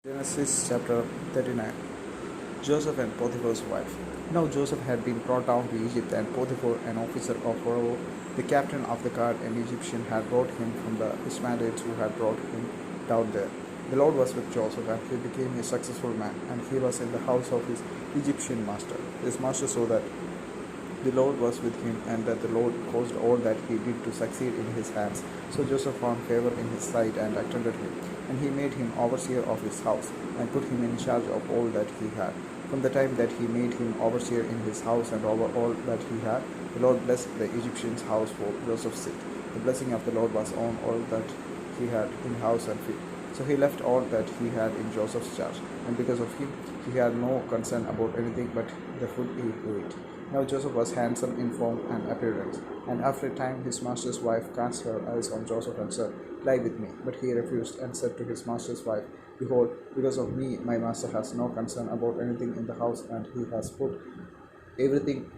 Genesis chapter 39. Joseph and Potiphar's wife. Now Joseph had been brought down to Egypt, and Potiphar, an officer of Pharaoh, the captain of the guard, an Egyptian, had brought him from the Ishmaelites who had brought him down there. The Lord was with Joseph, and he became a successful man, and he was in the house of his Egyptian master. His master saw that the Lord was with him, and that the Lord caused all that he did to succeed in his hands. So Joseph found favor in his sight and attended him. And he made him overseer of his house, and put him in charge of all that he had. From the time that he made him overseer in his house and over all that he had, the Lord blessed the Egyptian's house for Joseph's sake. The blessing of the Lord was on all that he had in house and field. So he left all that he had in Joseph's charge, and because of him, he had no concern about anything but the food he ate. Now Joseph was handsome in form and appearance, and after a time his master's wife cast her eyes on Joseph and said, "Lie with me." But he refused and said to his master's wife, "Behold, because of me my master has no concern about anything in the house, and he has put everything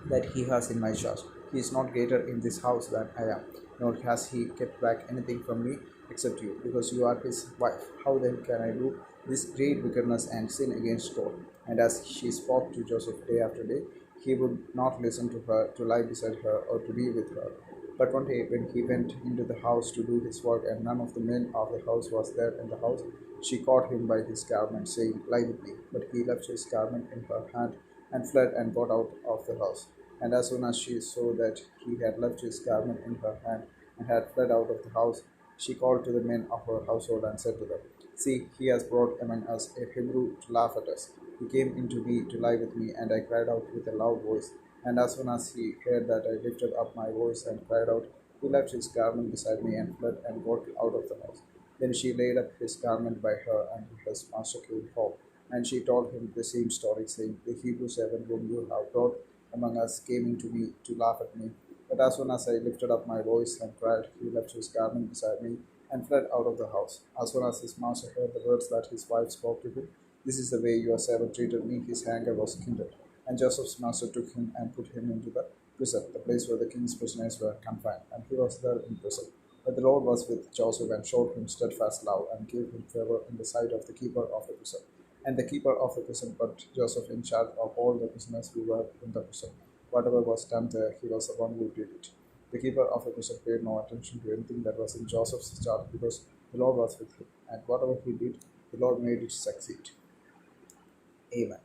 that he has in my charge. He is not greater in this house than I am, nor has he kept back anything from me except you, because you are his wife. How then can I do this great wickedness and sin against God?" And as she spoke to Joseph day after day, he would not listen to her, to lie beside her, or to be with her. But one day, when he went into the house to do his work, and none of the men of the house was there in the house, she caught him by his garment, saying, "Lie with me." But he left his garment in her hand, and fled and got out of the house. And as soon as she saw that he had left his garment in her hand, and had fled out of the house, she called to the men of her household, and said to them, "See, he has brought among us a Hebrew to laugh at us. He came into me to lie with me, and I cried out with a loud voice. And as soon as he heard that I lifted up my voice and cried out, he left his garment beside me, and fled and got out of the house." Then she laid up his garment by her, and his master came home. And she told him the same story, saying, "The Hebrew servant whom you have brought among us came into me to laugh at me. But as soon as I lifted up my voice and cried, he left his garment beside me, and fled out of the house." As soon as his master heard the words that his wife spoke to him, "This is the way your servant treated me," his anger was kindled. And Joseph's master took him and put him into the prison, the place where the king's prisoners were confined, and he was there in prison. But the Lord was with Joseph, and showed him steadfast love, and gave him favor in the sight of the keeper of the prison. And the keeper of the prison put Joseph in charge of all the prisoners who were in the prison. Whatever was done there, he was the one who did it. The keeper of the prison paid no attention to anything that was in Joseph's charge, because the Lord was with him, and whatever he did, the Lord made it succeed. Amen.